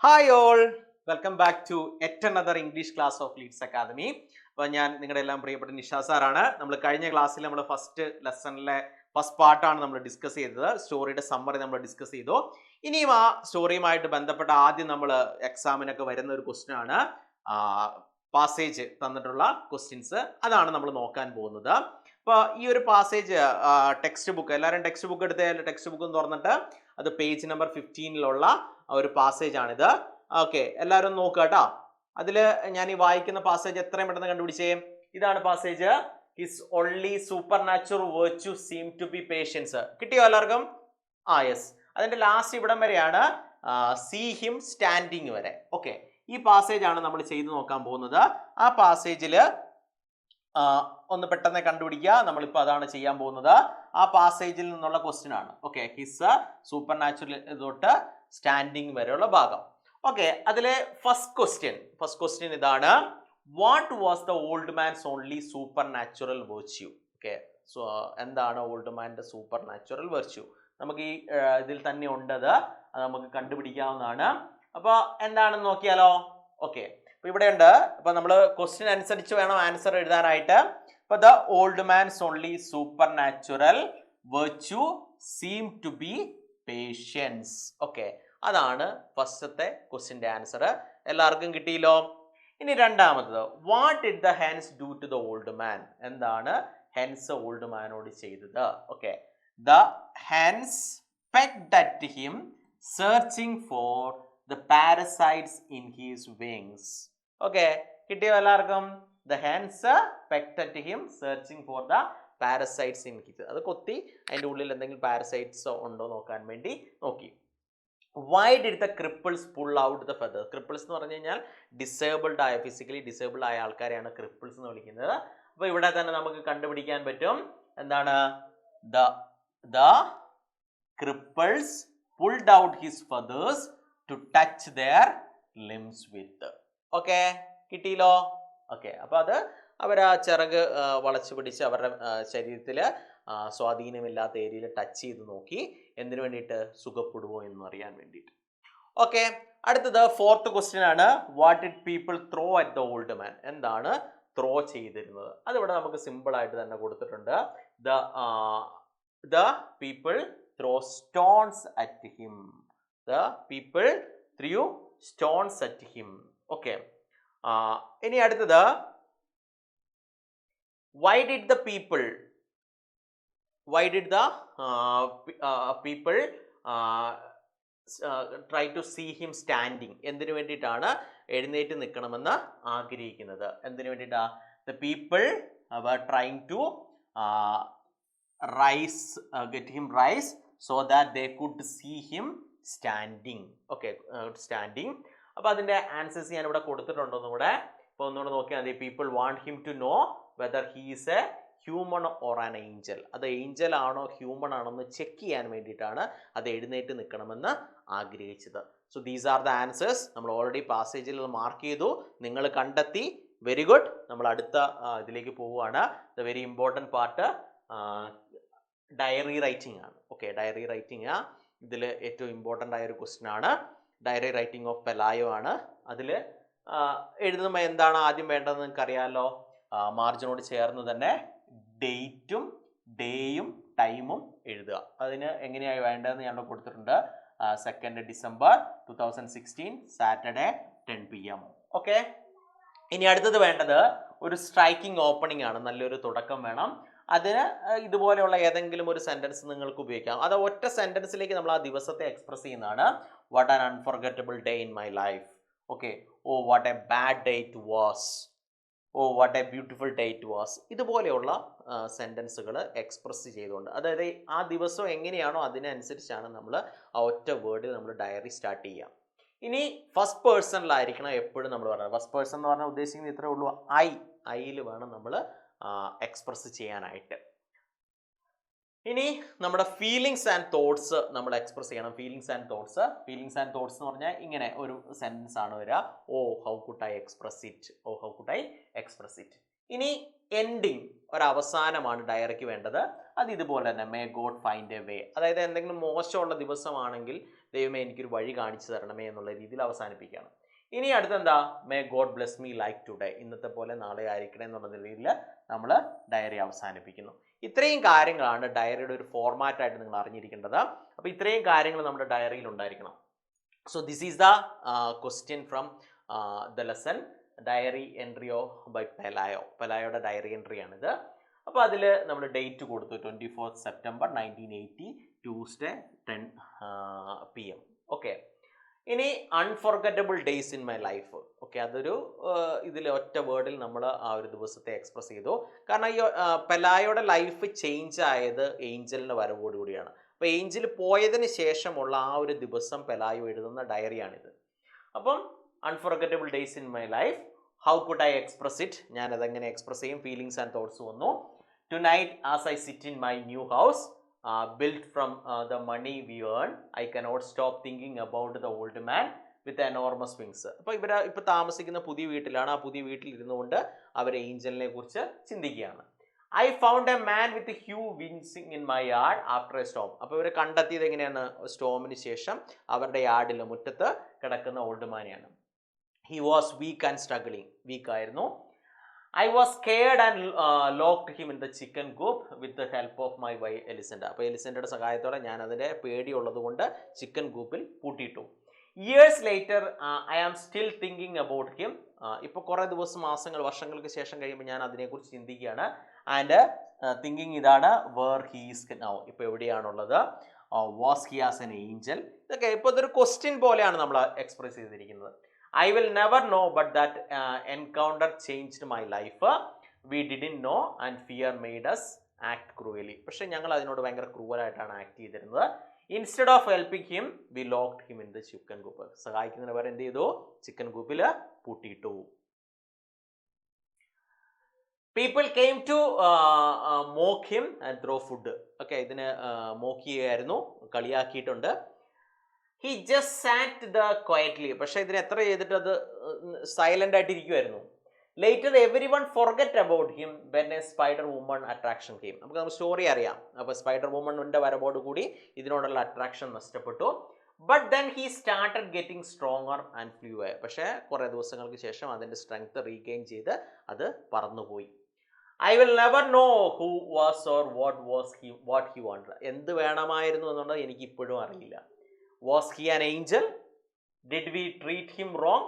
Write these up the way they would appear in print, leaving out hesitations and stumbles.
Hi all, welcome back to yet another English class of Leeds Academy. അപ്പോൾ ഞാൻ നിങ്ങളുടെ എല്ലാം പ്രിയപ്പെട്ട നിഷ സാറാണ്. നമ്മൾ കഴിഞ്ഞ ക്ലാസ്സിൽ നമ്മൾ ഫസ്റ്റ് ലെസണിലെ ഫസ്റ്റ് പാർട്ടാണ് നമ്മൾ ഡിസ്കസ് ചെയ്തത്. സ്റ്റോറിയുടെ സമ്മറി നമ്മൾ ഡിസ്കസ് ചെയ്തു. ഇനിയും ആ സ്റ്റോറിയുമായിട്ട് ബന്ധപ്പെട്ട ആദ്യം നമ്മൾ എക്സാമിനൊക്കെ വരുന്ന ഒരു ക്വസ്റ്റ്യൻ ആണ് പാസേജ് തന്നിട്ടുള്ള ക്വസ്റ്റ്യൻസ്. അതാണ് നമ്മൾ നോക്കാൻ പോകുന്നത്. അപ്പോൾ ഈ ഒരു പാസേജ് ടെക്സ്റ്റ് ബുക്ക്, എല്ലാവരും ടെക്സ്റ്റ് ബുക്ക് എടുത്ത് ടെക്സ്റ്റ് ബുക്ക് തുറന്നിട്ട് അത് പേജ് നമ്പർ 15 ഒരു പാസേജ് ആണിത്. ഓക്കെ, എല്ലാവരും നോക്കുക കേട്ടോ. അതിൽ ഞാൻ ഈ വായിക്കുന്ന പാസേജ് എത്രയും പെട്ടെന്ന് കണ്ടുപിടിച്ചേ. ഇതാണ് passage. His only supernatural virtue seem to be patience. കിട്ടിയോ എല്ലാവർക്കും? യെസ്. അതിന്റെ ലാസ്റ്റ് ഇവിടം വരെയാണ് സീ ഹിം സ്റ്റാൻഡിങ് വരെ. ഓക്കെ, ഈ പാസേജ് ആണ് നമ്മൾ ചെയ്തു നോക്കാൻ പോകുന്നത്. ആ പാസേജിൽ ഒന്ന് പെട്ടെന്ന് കണ്ടുപിടിക്കുക. നമ്മളിപ്പോൾ അതാണ് ചെയ്യാൻ പോകുന്നത്. ആ പാസേജിൽ നിന്നുള്ള ക്വസ്റ്റ്യൻ ആണ്. ഓക്കെ, ഹിസ് സൂപ്പർ നാച്ചുറൽ തൊട്ട് സ്റ്റാൻഡിങ് വരെയുള്ള ഭാഗം. ഓക്കെ, അതിലെ ഫസ്റ്റ് ക്വസ്റ്റ്യൻ ഇതാണ്. What was the old man's only supernatural virtue? Okay, so എന്താണ് ഓൾഡ് മാൻ്റെ സൂപ്പർ നാച്ചുറൽ വെർച്യു? നമുക്ക് ഈ ഇതിൽ തന്നെ ഉണ്ടത്, അത് നമുക്ക് കണ്ടുപിടിക്കാവുന്നതാണ്. അപ്പോൾ എന്താണെന്ന് നോക്കിയാലോ. ഓക്കെ, അപ്പൊ ഇവിടെ ഉണ്ട്. അപ്പൊ നമ്മൾ ക്വസ്റ്റ്യൻ അനുസരിച്ച് വേണം ആൻസർ എഴുതാനായിട്ട്. അപ്പൊ the old man's only supernatural virtue seem to be patience. Okay, അതാണ് ഫസ്റ്റത്തെ ക്വസ്റ്റ്യന്റെ ആൻസർ. എല്ലാവർക്കും കിട്ടിയല്ലോ. ഇനി രണ്ടാമത്തത്, what did the hens do to the old man? എന്താണ് ഹെൻസ് ഓൾഡ് മാനോട് ചെയ്തത്? Okay, the hens pecked at him searching for the parasites in his wings. Okay, കിട്ടിയോ എല്ലാവർക്കും? The hens pecked at him searching for the parasites in his. അത് കൊത്തി അതിൻ്റെ ഉള്ളിൽ എന്തെങ്കിലും പാരസൈറ്റ്സ് ഉണ്ടോ നോക്കാൻ വേണ്ടി നോക്കി. Why did the cripples pull out the feathers? Cripples എന്ന് പറഞ്ഞു കഴിഞ്ഞാൽ ഡിസേബിൾഡ് ആയ, ഫിസിക്കലി ഡിസേബിൾഡ് ആയ ആൾക്കാരെയാണ് cripples എന്ന് വിളിക്കുന്നത്. അപ്പോൾ ഇവിടെ തന്നെ നമുക്ക് കണ്ടുപിടിക്കാൻ പറ്റും. എന്താണ്? the cripples pulled out his feathers to touch their limbs with. Okay, കിട്ടിയല്ലോ. ഓക്കെ, അപ്പൊ അത് അവർ ആ ചിറക് വളച്ചു പിടിച്ച് അവരുടെ ശരീരത്തിൽ സ്വാധീനമില്ലാത്ത ഏരിയയിൽ ടച്ച് ചെയ്ത് നോക്കി. എന്തിനു വേണ്ടിയിട്ട്? സുഖപ്പെടുവോ എന്ന് അറിയാൻ വേണ്ടിയിട്ട്. ഓക്കെ, അടുത്തത് ഫോർത്ത് ക്വസ്റ്റ്യൻ ആണ്. What did people throw at the old man? എന്താണ് ത്രോ ചെയ്തിരുന്നത്? അതിവിടെ നമുക്ക് സിമ്പിൾ ആയിട്ട് തന്നെ കൊടുത്തിട്ടുണ്ട്. The people throw stones at him. The people threw stones at him. Okay. ഇനി അടുത്തത്, why did the people try to see him standing? എന്തിനു വേണ്ടിയിട്ടാണ് എഴുന്നേറ്റ് നിൽക്കണമെന്ന് ആഗ്രഹിക്കുന്നത്? എന്തിനു വേണ്ടിയിട്ടാ? The people were trying to get him rise so that they could see him standing. Okay, standing. അപ്പൊ അതിന്റെ ആൻസേഴ്സ് ഞാൻ ഇവിടെ കൊടുത്തിട്ടുണ്ടോ കൂടെ. അപ്പൊ ഒന്നുകൂടെ നോക്കിയാൽ മതി. People want him to know whether he is a human or an angel. അത് ഏഞ്ചൽ ആണോ ഹ്യൂമൺ ആണോ എന്ന് ചെക്ക് ചെയ്യാൻ വേണ്ടിയിട്ടാണ് അത് എഴുന്നേറ്റ് നിൽക്കണമെന്ന് ആഗ്രഹിച്ചത്. So these are the answers. നമ്മൾ ഓൾറെഡി പാസേജിൽ മാർക്ക് ചെയ്തു, നിങ്ങൾ കണ്ടെത്തി. Very good. നമ്മൾ അടുത്ത ഇതിലേക്ക് പോവുകയാണ്. The very important part diary writing ആണ്. ഓക്കെ, ഡയറി റൈറ്റിംഗ് ഇതിൽ ഏറ്റവും ഇമ്പോർട്ടൻ്റ് ആയ ഒരു ക്വസ്റ്റ്യൻ ആണ്. ഡയറി റൈറ്റിംഗ് ഓഫ് പെലായോ ആണ്. അതിൽ എഴുതുമ്പോൾ എന്താണ് ആദ്യം വേണ്ടതെന്ന് നിങ്ങൾക്ക് അറിയാമല്ലോ. മാർജിനോട് ചേർന്ന് തന്നെ ഡേറ്റും ഡേയും ടൈമും എഴുതുക. അതിന് എങ്ങനെയാണ് വേണ്ടതെന്ന് ഞാൻ കൊടുത്തിട്ടുണ്ട്. 2 ഡിസംബർ 2016 സാറ്റർഡേ 10 PM. ഓക്കെ, ഇനി അടുത്തത് വേണ്ടത് ഒരു സ്ട്രൈക്കിംഗ് ഓപ്പണിംഗ് ആണ്. നല്ലൊരു തുടക്കം വേണം. അതിന് ഇതുപോലെയുള്ള ഏതെങ്കിലും ഒരു സെന്റൻസ് നിങ്ങൾക്ക് ഉപയോഗിക്കാം. അത് ഒറ്റ സെന്റൻസിലേക്ക് നമ്മൾ ആ ദിവസത്തെ എക്സ്പ്രസ് ചെയ്യുന്നതാണ്. What an unforgettable day in my life. Okay, oh what a bad day it was. Oh what a beautiful day it was. ഇതുപോലെയുള്ള സെന്റൻസുകൾ എക്സ്പ്രസ് ചെയ്തുകൊണ്ട്, അതായത് ആ ദിവസം എങ്ങനെയാണോ അതിനനുസരിച്ചാണ് നമ്മൾ ആ ഒറ്റ വേർഡിൽ നമ്മൾ ഡയറി സ്റ്റാർട്ട് ചെയ്യുക. ഇനി ഫസ്റ്റ് പേഴ്സണിലായിരിക്കണം എപ്പോഴും നമ്മൾ പറയുന്നത്. ഫസ്റ്റ് പേഴ്സൺ എന്ന് പറഞ്ഞാൽ ഉദ്ദേശിക്കുന്നത് ഇത്രേ ഉള്ളൂ. ഐയിൽ വേണം നമ്മൾ എക്സ്പ്രസ് ചെയ്യാനായിട്ട്. ഇനി നമ്മുടെ ഫീലിങ്സ് ആൻഡ് തോട്ട്സ് നമ്മൾ എക്സ്പ്രസ് ചെയ്യണം. ഫീലിങ്സ് ആൻഡ് തോട്ട്സ് എന്ന് പറഞ്ഞാൽ ഇങ്ങനെ ഒരു സെന്റൻസ് ആണ് വരിക. Oh how could I express it. ഇനി എൻഡിങ് ഒരവസാനമാണ് ഡയറിക്ക് വേണ്ടത്. അത് ഇതുപോലെ തന്നെ may God find a way, അതായത് എന്തെങ്കിലും മോശമുള്ള ദിവസമാണെങ്കിൽ ദൈവമേ എനിക്കൊരു വഴി കാണിച്ചു തരണമേ എന്നുള്ള രീതിയിൽ അവസാനിപ്പിക്കുകയാണ്. ഇനി അടുത്തെന്താ, may God bless me like today, ഇന്നത്തെ പോലെ നാളെ ആയിരിക്കണേ എന്നുള്ള രീതിയിൽ നമ്മൾ ഡയറി അവസാനിപ്പിക്കുന്നു. ഇത്രയും കാര്യങ്ങളാണ് ഡയറിയുടെ ഒരു ഫോർമാറ്റായിട്ട് നിങ്ങൾ അറിഞ്ഞിരിക്കേണ്ടത്. അപ്പോൾ ഇത്രയും കാര്യങ്ങൾ നമ്മുടെ ഡയറിയിൽ ഉണ്ടായിരിക്കണം. So this is the question from the lesson diary entry by Pelayo. പെലായോയുടെ ഡയറി എൻട്രി ആണിത്. അപ്പോൾ അതിൽ നമ്മൾ ഡേറ്റ് കൊടുത്തു 24 സെപ്റ്റംബർ 1980 ട്യൂസ്ഡേ 10 PM. ഓക്കെ, ഇനി unforgettable days in my life. Okay, അതൊരു ഇതിൽ ഒറ്റ വേർഡിൽ നമ്മൾ ആ ഒരു ദിവസത്തെ എക്സ്പ്രസ് ചെയ്തു. കാരണം ഈ പെലായോയുടെ ലൈഫ് ചേഞ്ച് ആയത് ഏഞ്ചലിൻ്റെ വരവോടുകൂടിയാണ്. അപ്പോൾ ഏഞ്ചൽ പോയതിന് ശേഷമുള്ള ആ ഒരു ദിവസം പെലായോ എഴുതുന്ന ഡയറിയാണിത്. അപ്പം unforgettable days in my life, how could I express it, ഞാനതെങ്ങനെ എക്സ്പ്രസ് ചെയ്യും, ഫീലിങ്സ് ആൻഡ് തോട്ട്സ് വന്നു. Tonight as I sit in my new house built from the money we earn, I cannot stop thinking about the old man with enormous wings. അപ്പോൾ ഇപ്പോൾ താമസിക്കുന്ന പുതിയ വീട്ടിലാണ്. ആ പുതിയ വീട്ടിൽ ഇരുന്നുകൊണ്ട് അവർ ഏഞ്ചലിനെ കുറിച്ച് ചിന്തിക്കുകയാണ്. I found a man with huge വിൻസിങ് in my yard after a storm. അപ്പോൾ ഇവർ കണ്ടെത്തിയത് എങ്ങനെയാണ്, സ്റ്റോമിന് ശേഷം അവരുടെ യാർഡിൽ മുറ്റത്ത് കിടക്കുന്ന ഓൾഡ് മാനെയാണ്. He was weak and struggling, വീക്കായിരുന്നു. I was scared and locked him in the chicken coop with the help of my wife Elisenda. അപ്പോൾ എലിസെൻഡയുടെ സഹായത്തോടെ ഞാൻ അതിൻ്റെ പേടിയുള്ളത് കൊണ്ട് ചിക്കൻ കൂപ്പിൽ പൂട്ടിയിട്ടു. Years later I am still thinking about him. ഇപ്പോൾ കുറേ ദിവസം, മാസങ്ങൾ, വർഷങ്ങൾക്ക് ശേഷം കഴിയുമ്പോൾ ഞാൻ അതിനെക്കുറിച്ച് ചിന്തിക്കുകയാണ്. ആൻഡ് തിങ്കിങ് ഇതാണ്, വേർ ഹീ ഈസ് നൗ, ഇപ്പോൾ എവിടെയാണുള്ളത്, was he as an angel. ഇതൊക്കെ ഇപ്പോൾ ഇതൊരു ക്വസ്റ്റ്യൻ പോലെയാണ് നമ്മൾ എക്സ്പ്രസ് ചെയ്തിരിക്കുന്നത്. I will never know but that encounter changed my life. We didn't know and fear made us act cruelly. പക്ഷേ ഞങ്ങൾ അതിനോട് ഭയങ്കര ക്രൂവലായിട്ടാണ് ആക്ട് ചെയ്തിരുന്നത്. Instead of helping him we locked him in the chicken coop. സഹായിക്കുന്നതിന് പകരം എന്ത് ചെയ്തു, ചിക്കൻ കൂപ്പിൽ പൂട്ടിയിട്ടു. People came to mock him and throw food. Okay, ഇതിന് മോക്ക് ചെയ്യുകയായിരുന്നു, കളിയാക്കിയിട്ടുണ്ട്. He just sat the quietly. പക്ഷേ ഇതിന് എത്ര ചെയ്തിട്ട് അത് സൈലൻ്റ് ആയിട്ട് ഇരിക്കുമായിരുന്നു. Later every one forget about him when a spider woman attraction came. നമുക്ക് നമ്മൾ സ്റ്റോറി അറിയാം. അപ്പോൾ സ്പൈഡർ വുമണിൻ്റെ വരവോട് കൂടി ഇതിനോടുള്ള അട്രാക്ഷൻ നഷ്ടപ്പെട്ടു. But then he started getting stronger and flew away. പക്ഷേ കുറേ ദിവസങ്ങൾക്ക് ശേഷം അതിൻ്റെ സ്ട്രെങ്ത് റീഗെയിൻ ചെയ്ത് അത് പറന്നുപോയി. I will never know who was or what he wanted. എന്ത് വേണമായിരുന്നു എന്നുള്ളത് എനിക്ക് ഇപ്പോഴും അറിയില്ല. Was he an angel? Did we treat him wrong?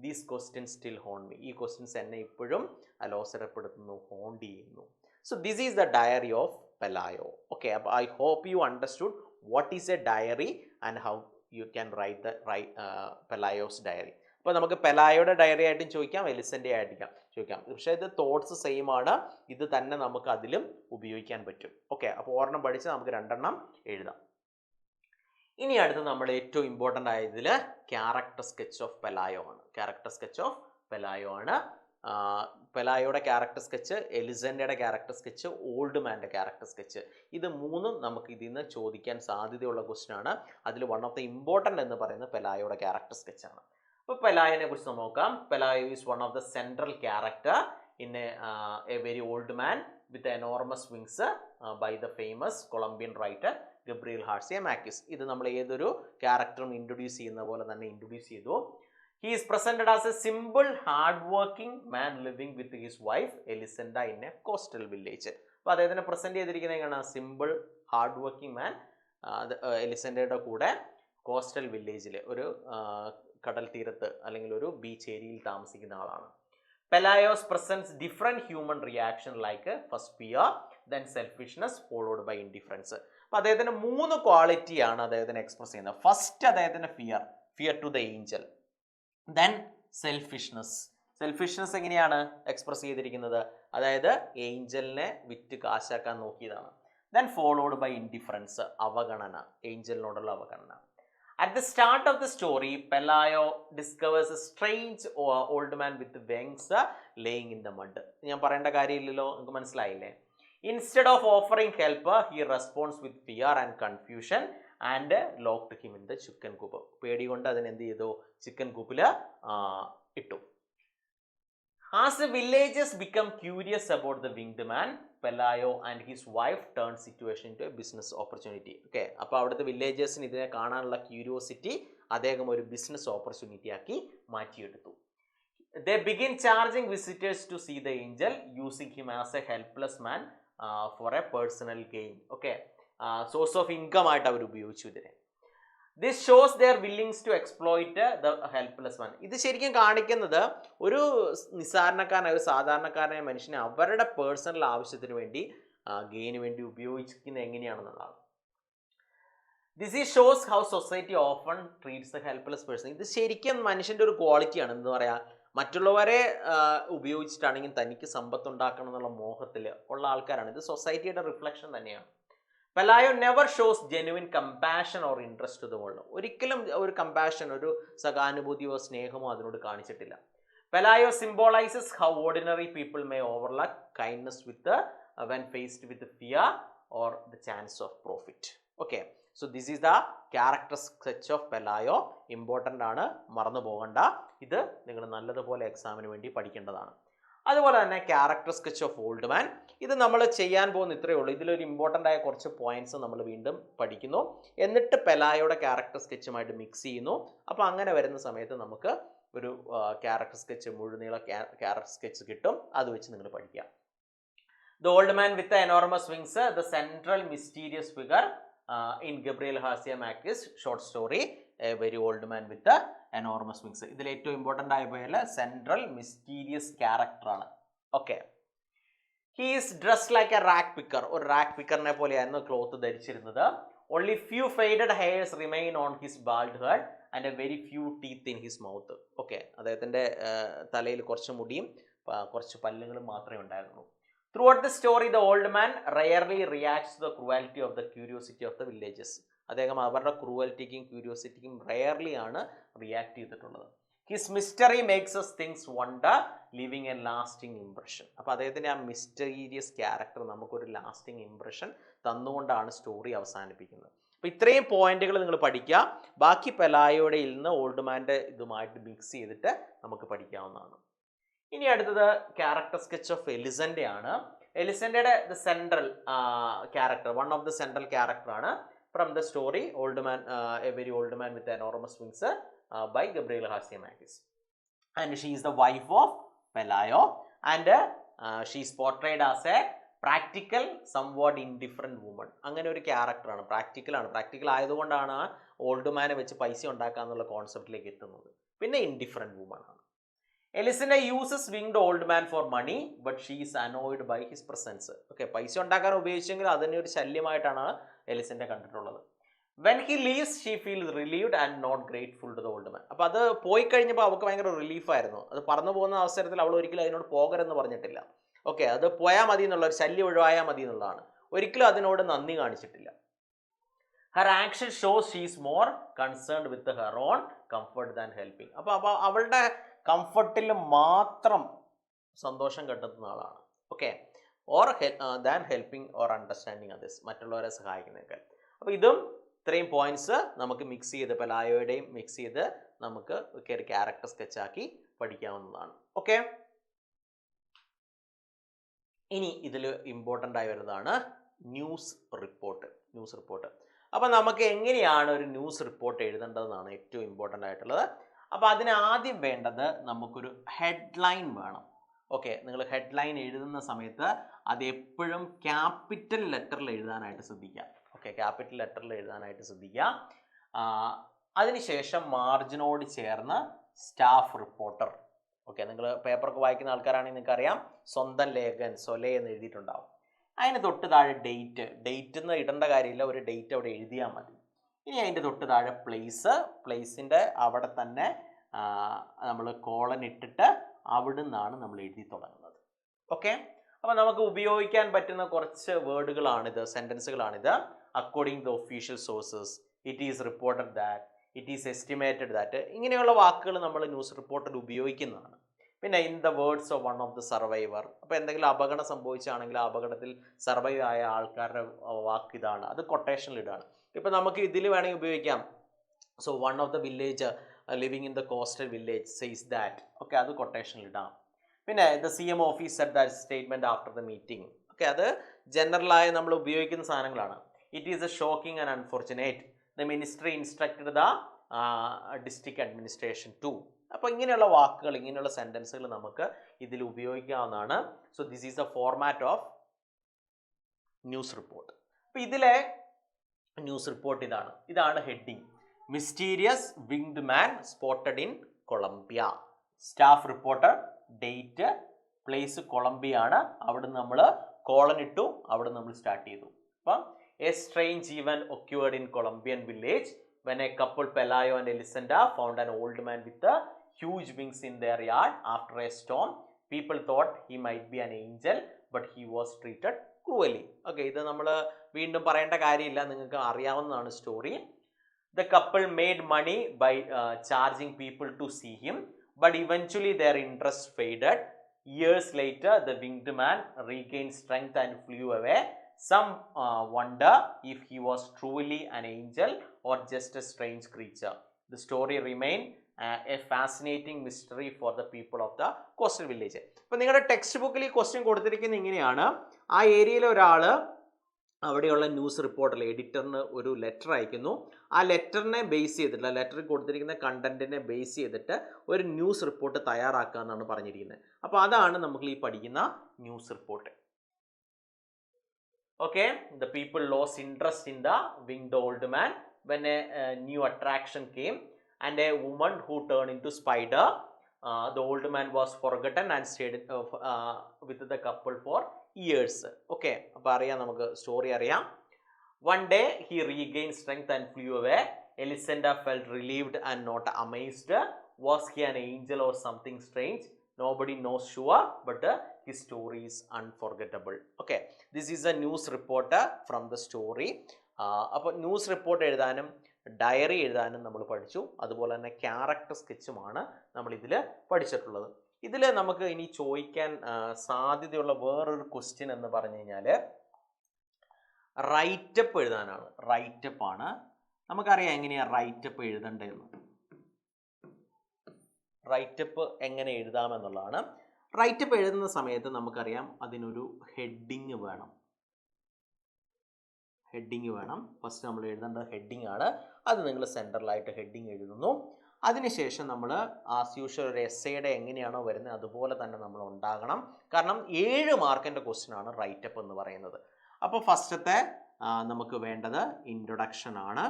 These questions still haunt me. ഈ ക്വസ്റ്റ്യൻസ് എന്നെ ഇപ്പോഴും അലോസരപ്പെടുത്തുന്നു, ഹോണ്ട് ചെയ്യുന്നു. So this is the diary of Pelayo. Okay, I hope you understood what is a diary and how you can write the Pelayo's diary. അപ്പോൾ നമുക്ക് പെലായോയുടെ diary ആയിട്ടും ചോദിക്കാം, എലിസൻ്റെ ആയിട്ടും ചോദിക്കാം. പക്ഷേ ഇത് തോട്ട്സ് സെയിം ആണ്. ഇത് തന്നെ നമുക്ക് അതിലും ഉപയോഗിക്കാൻ പറ്റും. ഓക്കെ, അപ്പോൾ ഒരെണ്ണം പഠിച്ച് നമുക്ക് രണ്ടെണ്ണം എഴുതാം. ഇനി അടുത്ത് നമ്മൾ ഏറ്റവും ഇമ്പോർട്ടൻ്റ് ആയതിൽ ക്യാരക്ടർ സ്കെച്ച് ഓഫ് പെലായോ ആണ്. ക്യാരക്ടർ സ്കെച്ച് ഓഫ് പെലായോ ആണ്. പെലായോയുടെ ക്യാരക്ടർ സ്കെച്ച്, എലിസൻ്റെയുടെ ക്യാരക്ടർ സ്കെച്ച്, ഓൾഡ് മാൻ്റെ ക്യാരക്ടർ സ്കെച്ച്. ഇത് മൂന്നും നമുക്ക് ഇതിൽ നിന്ന് ചോദിക്കാൻ സാധ്യതയുള്ള ക്വസ്റ്റ്യൻ ആണ്. അതിൽ വൺ ഓഫ് ദ ഇമ്പോർട്ടൻ്റ് എന്ന് പറയുന്നത് പെലായോയുടെ ക്യാരക്ടർ സ്കെച്ചാണ്. അപ്പോൾ പെലായോനെ കുറിച്ച് നമുക്ക് നോക്കാം. Pelayo is one of the central character in a very old man with enormous wings by the famous Colombian writer Gabriel Garcia Marquez. ഇത് നമ്മൾ ഏതൊരു ക്യാരക്ടറും ഇൻട്രൊഡ്യൂസ് ചെയ്യുന്ന പോലെ തന്നെ ഇൻട്രൊഡ്യൂസ് ചെയ്തു. He is presented as a simple hard working man living with his wife Elisenda in a coastal village. അപ്പോൾ അദ്ദേഹത്തിനെ present ചെയ്തിരിക്കുന്നത് എങ്ങനെയാണ്, സിമ്പിൾ ഹാർഡ് വർക്കിംഗ് മാൻ എലിസെൻഡയുടെ കൂടെ കോസ്റ്റൽ വില്ലേജിൽ, ഒരു കടൽ തീരത്ത് അല്ലെങ്കിൽ ഒരു ബീച്ച് ഏരിയയിൽ താമസിക്കുന്ന ആളാണ്. Pelayo's presence different human reaction like first fear, then selfishness, followed by indifference. അപ്പോൾ അദ്ദേഹത്തിന് 3 ക്വാളിറ്റിയാണ് അദ്ദേഹത്തിന് എക്സ്പ്രസ് ചെയ്യുന്നത്. ഫസ്റ്റ് അദ്ദേഹത്തിന് fear to the angel, then selfishness. Selfishness എങ്ങനെയാണ് എക്സ്പ്രസ് ചെയ്തിരിക്കുന്നത്, അതായത് ഏഞ്ചലിനെ വിറ്റ് കാശാക്കാൻ നോക്കിയതാണ്. ദെൻ ഫോളോഡ് ബൈ ഇൻഡിഫറൻസ്, അവഗണന, ഏഞ്ചലിനോടുള്ള അവഗണന. At the start of the story, Pelayo discovers a strange old man with wings laying in the mud. ഞാൻ പറയേണ്ട കാര്യമില്ലല്ലോ, നിങ്ങൾക്ക് മനസ്സിലായില്ലേ? Instead of offering help, he responds with fear and confusion and locked him in the chicken coop. പേടി കൊണ്ട് അതിന് എന്ത് ചെയ്തു, ചിക്കൻ കൂപ്പിൽ ഇട്ടു. As the villagers become curious about the winged man, Pelayo and his wife turn situation into a business opportunity. Okay, അപ്പോൾ അവിടുത്തെ വില്ലേജേഴ്സിന് ഇതിനെ കാണാനുള്ള ക്യൂരിയോസിറ്റി അദ്ദേഹം ഒരു ബിസിനസ് ഓപ്പർച്യൂണിറ്റി ആക്കി മാറ്റിയെടുത്തു. They begin charging visitors to see the angel, using him as a helpless man for a personal gain. Okay, source of income ആയിട്ട് അവർ ഉപയോഗിച്ചു ഇതിനെ. This shows their willingness to exploit the helpless one. ഇത് ശരിക്കും കാണിക്കുന്നത് ഒരു നിസ്സാരണക്കാരനായ ഒരു സാധാരണക്കാരനായ മനുഷ്യനെ അവരുടെ പേഴ്സണൽ ആവശ്യത്തിന് വേണ്ടി ഗെയിന് വേണ്ടി ഉപയോഗിക്കുന്നത് എങ്ങനെയാണെന്നുള്ളതാണ്. This shows how society often treats the helpless person. ഇത് ശരിക്കും മനുഷ്യൻ്റെ ഒരു ക്വാളിറ്റിയാണ്. എന്താ പറയുക, മറ്റുള്ളവരെ ഉപയോഗിച്ചിട്ടാണെങ്കിൽ തനിക്ക് സമ്പത്ത് ഉണ്ടാക്കണം എന്നുള്ള മോഹത്തിൽ ഉള്ള ആൾക്കാരാണ്. ഇത് സൊസൈറ്റിയുടെ റിഫ്ലക്ഷൻ തന്നെയാണ്. Pelayo never shows genuine compassion or interest to the world. ഒരിക്കലും ഒരു കമ്പാഷൻ, ഒരു സഹാനുഭൂതിയോ സ്നേഹമോ അതിനോട് കാണിച്ചിട്ടില്ല. Pelayo symbolizes how ordinary people may overlook kindness when faced with fear or the chance of profit. Okay, so this is the character sketch of Pelayo. Important ആണ്, മറന്നു പോകണ്ട. ഇത് നിങ്ങൾ നല്ലതുപോലെ എക്സാമിന് വേണ്ടി പഠിക്കേണ്ടതാണ്. അതുപോലെ തന്നെ character sketch of old man. ഇത് നമ്മൾ ചെയ്യാൻ പോകുന്ന ഇത്രയേ ഉള്ളൂ. ഇതിലൊരു ഇമ്പോർട്ടൻ്റ് ആയ കുറച്ച് പോയിന്റ്സ് നമ്മൾ വീണ്ടും പഠിക്കുന്നു, എന്നിട്ട് പെലായോയുടെ ക്യാരക്ടർ സ്കെച്ചുമായിട്ട് മിക്സ് ചെയ്യുന്നു. അപ്പോൾ അങ്ങനെ വരുന്ന സമയത്ത് നമുക്ക് ഒരു ക്യാരക്ടർ സ്കെച്ച്, മുഴുനീള ക്യാരക്ടർ സ്കെച്ച് കിട്ടും. അത് വെച്ച് നിങ്ങൾ പഠിക്കുക. The old man with enormous wings, the central mysterious figure in Gabriel Garcia Marquez short story a very old man with enormous wings. ഇതിൽ ഏറ്റവും ഇമ്പോർട്ടൻ്റ് ആയ പോലെ സെൻട്രൽ മിസ്റ്റീരിയസ് ക്യാരക്ടറാണ്. Okay, he is dressed like a rag picker. ഒരു rag പിക്കറിനെ പോലെയായിരുന്നു cloth ധരിച്ചിരുന്നത്. Only few faded hairs remain on his bald head and A very few teeth in his mouth. Okay, അദ്ദേഹത്തിൻ്റെ തലയിൽ കുറച്ച് മുടിയും കുറച്ച് പല്ലുകളും മാത്രമേ ഉണ്ടായിരുന്നുള്ളൂ. Throughout the story, the old man rarely reacts to the cruelty of the curiosity of the villages. അദ്ദേഹം അവരുടെ ക്രൂവൽറ്റിക്കും ക്യൂരിയോസിറ്റിക്കും rarely ആണ് റിയാക്ട് ചെയ്തിട്ടുള്ളത്. His mystery makes us things wonder, living A lasting impression. അപ്പോൾ അദ്ദേഹത്തിൻ്റെ ആ മിസ്റ്റീരിയസ് ക്യാരക്ടർ നമുക്കൊരു lasting impression തന്നുകൊണ്ടാണ് story അവസാനിപ്പിക്കുന്നത്. അപ്പോൾ ഇത്രയും പോയിന്റുകൾ നിങ്ങൾ പഠിക്കുക. ബാക്കി പെലായോയുടെ നിന്ന് ഓൾഡ് മാൻ്റെ ഇതുമായിട്ട് മിക്സ് ചെയ്തിട്ട് നമുക്ക് പഠിക്കാവുന്നതാണ്. ഇനി അടുത്തത് ക്യാരക്ടർ സ്കെച്ച് ഓഫ് എലിസൻ്റെ ആണ്. എലിസൻ്റെയുടെ the central character, one of the central character ആണ് from the story old man, a very old man with enormous wings by Gabriel Garcia Marquez. And she is the wife of Pelayo and she is portrayed as a practical somewhat indifferent woman. അങ്ങനെ ഒരു ക്യാരക്ടറാണ്, പ്രാക്ടിക്കലാണ്. Practical ആയതുകൊണ്ടാണ് old മാനെ വെച്ച് പൈസ ഉണ്ടാക്കുക എന്നുള്ള കോൺസെപ്റ്റിലേക്ക് എത്തുന്നത്. പിന്നെ ഇൻഡിഫറൻറ്റ് വുമൺ ആണ്. Elisenda uses winged old man for money but she is annoyed by his presence. Okay, പൈസ ഉണ്ടാക്കാൻ ഉപയോഗിച്ചെങ്കിൽ അതിനെ ഒരു ശല്യമായിട്ടാണ് എലിസൻ്റെ കണ്ടിട്ടുള്ളത്. When he leaves she feels relieved and not grateful to the old man. അപ്പോൾ അത് പോയി കഴിഞ്ഞപ്പോൾ അവൾക്ക് ഭയങ്കര റിലീഫായിരുന്നു. അത് പറന്നു പോകുന്ന അവസരത്തിൽ അവൾ ഒരിക്കലും അതിനോട് പോകരുതെന്ന് പറഞ്ഞിട്ടില്ല. ഓക്കെ, അത് പോയാൽ മതി എന്നുള്ള ഒരു ശല്യം ഒഴിവായാൽ മതി എന്നുള്ളതാണ്. ഒരിക്കലും അതിനോട് നന്ദി കാണിച്ചിട്ടില്ല. Har action shows she is more concerned with her own comfort than helping. അപ്പോൾ അവളുടെ കംഫർട്ടിൽ മാത്രം സന്തോഷം കണ്ടെത്തുന്ന ആളാണ്. Okay, or than helping or understanding others, മറ്റുള്ളവരെ സഹായിക്കുന്നതൊക്കെ. അപ്പോൾ ഇതും ഇത്രയും പോയിന്റ്സ് നമുക്ക് മിക്സ് ചെയ്ത്, പെലായോയുടെയും മിക്സ് ചെയ്ത് നമുക്ക് ഒരു ക്യാരക്ടർ സ്കെച്ചാക്കി പഠിക്കാവുന്നതാണ്. ഓക്കെ, ഇനി ഇതിൽ ഇമ്പോർട്ടൻ്റ് ആയി വരുന്നതാണ് ന്യൂസ് റിപ്പോർട്ട്. അപ്പോൾ നമുക്ക് എങ്ങനെയാണ് ഒരു ന്യൂസ് റിപ്പോർട്ട് എഴുതേണ്ടതെന്നാണ് ഏറ്റവും ഇമ്പോർട്ടൻ്റ് ആയിട്ടുള്ളത്. അപ്പോൾ അതിന് ആദ്യം വേണ്ടത് നമുക്കൊരു ഹെഡ്ലൈൻ വേണം. ഓക്കെ, നിങ്ങൾ ഹെഡ്ലൈൻ എഴുതുന്ന സമയത്ത് അത് എപ്പോഴും ക്യാപിറ്റൽ ലെറ്ററിൽ എഴുതാനായിട്ട് ശ്രദ്ധിക്കുക. ഓക്കെ, ക്യാപിറ്റൽ ലെറ്ററിൽ എഴുതാനായിട്ട് ശ്രദ്ധിക്കുക. അതിനുശേഷം മാർജിനോട് ചേർന്ന് സ്റ്റാഫ് റിപ്പോർട്ടർ. ഓക്കെ, നിങ്ങൾ പേപ്പറൊക്കെ വായിക്കുന്ന ആൾക്കാരാണെങ്കിൽ നിങ്ങൾക്ക് അറിയാം, സ്വന്തം ലേഖൻ സൊലെ എന്ന് എഴുതിയിട്ടുണ്ടാവും. അതിന് തൊട്ട് താഴെ ഡേറ്റ് എന്ന് ഇടേണ്ട കാര്യമില്ല, ഒരു ഡേറ്റ് അവിടെ എഴുതിയാൽ മതി. ഇനി അതിൻ്റെ തൊട്ട് താഴെ പ്ലേസിൻ്റെ അവിടെ തന്നെ നമ്മൾ കോളൻ ഇട്ടിട്ട് അവിടെ നിന്നാണ് നമ്മൾ എഴുതി തുടങ്ങുന്നത്. ഓക്കെ, അപ്പോൾ നമുക്ക് ഉപയോഗിക്കാൻ പറ്റുന്ന കുറച്ച് വേർഡുകളാണിത്, സെൻറ്റൻസുകളാണിത്. According the official sources, it is reported that, it is estimated that, ഇങ്ങനെയുള്ള വാക്കുകൾ നമ്മൾ ന്യൂസ് റിപ്പോർട്ടിൽ ഉപയോഗിക്കുന്നതാണ്. പിന്നെ in the words of one of the survivor, അപ്പോൾ എന്തെങ്കിലും അപകടം സംഭവിച്ചാണെങ്കിൽ ആ അപകടത്തിൽ സർവൈവ് ആയ ആൾക്കാരുടെ വാക്ക് ഇതാണ്, അത് കൊട്ടേഷനിൽ ഇടാണ്. ഇപ്പോൾ നമുക്ക് ഇതിൽ വേണമെങ്കിൽ ഉപയോഗിക്കാം. So one of the village living in the coastal village says that. Okay, അത് കൊട്ടേഷനിൽ ഇടാം. പിന്നെ the CM office said that statement after the meeting. Okay, അത് ജനറലായി നമ്മൾ ഉപയോഗിക്കുന്ന സാധനങ്ങളാണ്. It is a shocking and unfortunate the ministry instructed the district administration to. അപ്പോൾ ഇങ്ങനെയുള്ള വാക്കുകൾ, ഇങ്ങനെയുള്ള സെൻറ്റൻസുകൾ നമുക്ക് ഇതിൽ ഉപയോഗിക്കാവുന്നതാണ്. So this is a format of news report. അപ്പോൾ ഇതിലെ ന്യൂസ് റിപ്പോർട്ട് ഇതാണ് heading. Mysterious winged man spotted in Colombia. Staff reporter, date, place Colombia ആണ്. അവിടെ നമ്മൾ കോളൻ ഇട്ടു, അവിടെ നമ്മൾ സ്റ്റാർട്ട് ചെയ്തു. അപ്പം a strange event occurred in Colombian village when a couple, Pelayo and Elisenda, found an old man with huge wings in their yard after a storm. People thought he might be an angel, but he was treated cruelly. Okay, ഇത് നമ്മൾ വീണ്ടും പറയേണ്ട കാര്യമില്ല, നിങ്ങൾക്ക് അറിയാവുന്നതാണ് story. The couple made money by charging people to see him, but eventually their interest faded. Years later, the winged man regained strength and flew away. Some wonder if he was truly an angel or just a strange creature. The story remained a fascinating mystery for the people of the coastal village. അപ്പോൾ നിങ്ങളുടെ text ബുക്കിൽ ഈ question കൊടുത്തിരിക്കുന്നത് ഇങ്ങനെയാണ്. ആ ഏരിയയിലെ ഒരാൾ അവിടെയുള്ള ന്യൂസ് റിപ്പോർട്ടറിൽ എഡിറ്ററിന് ഒരു ലെറ്റർ അയക്കുന്നു. ആ ലെറ്ററിനെ ബേസ് ചെയ്തിട്ട്, ലെറ്ററിൽ കൊടുത്തിരിക്കുന്ന കണ്ടന്റിനെ ബേസ് ചെയ്തിട്ട് ഒരു ന്യൂസ് റിപ്പോർട്ട് തയ്യാറാക്കുക എന്നാണ് പറഞ്ഞിരിക്കുന്നത്. അപ്പോൾ അതാണ് നമ്മൾ ഈ പഠിക്കുന്ന news report. Okay, the people lost interest in the winged old man when a new attraction came, and a woman who turned into spider. The old man was forgotten and stayed with the couple for years. Okay, അപ്പോൾ അറിയാം, നമുക്ക് story അറിയാം. One day he regained strength and flew away. Elisenda felt relieved and not amazed. Was he an angel or something strange? Nobody knows sure, but his story is unforgettable. Okay, this is a news reporter from the story. അപ്പോൾ news report എഴുതാനും diary എഴുതാനും നമ്മൾ പഠിച്ചു. അതുപോലെ തന്നെ character സ്കെച്ചുമാണ് നമ്മൾ ഇതിൽ പഠിച്ചിട്ടുള്ളത്. ഇതിൽ നമുക്ക് ഇനി ചോദിക്കാൻ സാധ്യതയുള്ള വേറൊരു ക്വസ്റ്റ്യൻ എന്ന് പറഞ്ഞു കഴിഞ്ഞാൽ റൈറ്റപ്പ് എഴുതാനാണ്. റൈറ്റപ്പ് ആണ്. നമുക്കറിയാം എങ്ങനെയാണ് റൈറ്റപ്പ് എഴുതേണ്ടതെന്ന്. റൈറ്റപ്പ് എങ്ങനെ എഴുതാമെന്നുള്ളതാണ്. റൈറ്റപ്പ് എഴുതുന്ന സമയത്ത് നമുക്കറിയാം അതിനൊരു ഹെഡിങ് വേണം. ഫസ്റ്റ് നമ്മൾ എഴുതേണ്ടത് ഹെഡിങ് ആണ്. അത് നിങ്ങൾ സെൻട്രലായിട്ട് ഹെഡിങ് എഴുതുന്നു. അതിനുശേഷം നമ്മൾ ആസ് യൂഷ്വൽ ഒരു എസ്സേയുടെ എങ്ങനെയാണോ വരുന്നത് അതുപോലെ തന്നെ നമ്മൾ ഉണ്ടാകണം. കാരണം 7 മാർക്കിൻ്റെ ക്വസ്റ്റ്യൻ ആണ് റൈറ്റപ്പ് എന്ന് പറയുന്നത്. അപ്പോൾ ഫസ്റ്റത്തെ നമുക്ക് വേണ്ടത് ഇൻട്രൊഡക്ഷൻ ആണ്.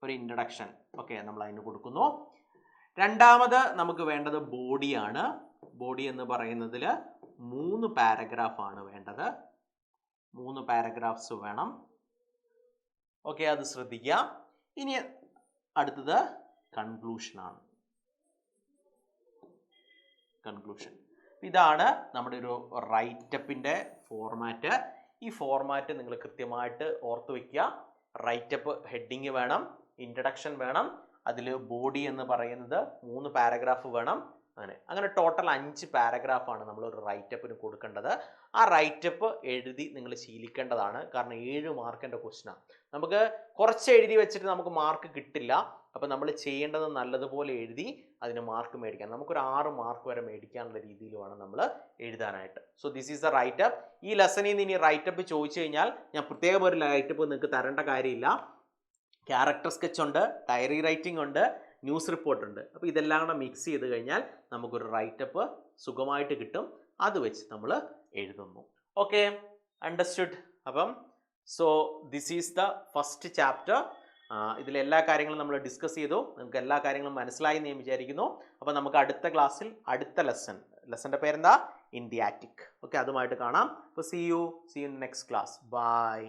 ഒരു ഇൻട്രൊഡക്ഷൻ, ഓക്കെ, നമ്മൾ അതിന് കൊടുക്കുന്നു. രണ്ടാമത് നമുക്ക് വേണ്ടത് ബോഡിയാണ്. ബോഡി എന്ന് പറയുന്നതിൽ 3 പാരഗ്രാഫാണ് വേണ്ടത്. 3 പാരഗ്രാഫ്സ് വേണം. ഓക്കെ, അത് ശ്രദ്ധിക്കുക. ഇനി അടുത്തത് കൺക്ലൂഷനാണ്. കൺക്ലൂഷൻ, ഇതാണ് നമ്മുടെ ഒരു റൈറ്റപ്പിൻ്റെ ഫോർമാറ്റ്. ഈ ഫോർമാറ്റ് നിങ്ങൾ കൃത്യമായിട്ട് ഓർത്ത് വയ്ക്കുക. റൈറ്റപ്പ് ഹെഡിങ് വേണം, ഇൻട്രഡക്ഷൻ വേണം, അതിൽ ബോഡി എന്ന് പറയുന്നത് 3 പാരഗ്രാഫ് വേണം. അങ്ങനെ ടോട്ടൽ 5 പാരഗ്രാഫാണ് നമ്മൾ ഒരു റൈറ്റപ്പിന് കൊടുക്കേണ്ടത്. ആ റൈറ്റപ്പ് എഴുതി നിങ്ങൾ ശീലിക്കേണ്ടതാണ്. കാരണം 7 മാർക്കിൻ്റെ ക്വസ്റ്റ്യനാണ്. നമുക്ക് കുറച്ച് എഴുതി വെച്ചിട്ട് നമുക്ക് മാർക്ക് കിട്ടില്ല. അപ്പോൾ നമ്മൾ ചെയ്യേണ്ടത് നല്ലതുപോലെ എഴുതി അതിന് മാർക്ക് മേടിക്കാം. നമുക്കൊരു 6 മാർക്ക് വരെ മേടിക്കാനുള്ള രീതിയിൽ വേണം നമ്മൾ എഴുതാനായിട്ട്. So this is the writeup. ഈ ലെസണിൽ നിന്ന് ഇനി റൈറ്റപ്പ് ചോദിച്ചു കഴിഞ്ഞാൽ ഞാൻ പ്രത്യേകം ഒരു റൈറ്റപ്പ് നിങ്ങൾക്ക് തരേണ്ട കാര്യമില്ല. ക്യാരക്ടർ സ്കെച്ച് ഉണ്ട്, ഡയറി റൈറ്റിംഗ് ഉണ്ട്, ന്യൂസ് റിപ്പോർട്ട് ഉണ്ട്. അപ്പോൾ ഇതെല്ലാം കൂടെ മിക്സ് ചെയ്ത് കഴിഞ്ഞാൽ നമുക്കൊരു റൈറ്റപ്പ് സുഖമായിട്ട് കിട്ടും. അത് വെച്ച് നമ്മൾ എഴുതുന്നു. Okay, understood. അപ്പം so this is the first chapter. ഇതിലെല്ലാ കാര്യങ്ങളും നമ്മൾ ഡിസ്കസ് ചെയ്തു. നിങ്ങൾക്ക് എല്ലാ കാര്യങ്ങളും മനസ്സിലായി എന്ന് ഞാൻ വിചാരിക്കുന്നു. അപ്പോൾ നമുക്ക് അടുത്ത ക്ലാസ്സിൽ അടുത്ത ലെസൻ്റെ പേരെന്താ? In the attic. ഓക്കെ, അതുമായിട്ട് കാണാം. അപ്പോൾ see you in next class. By.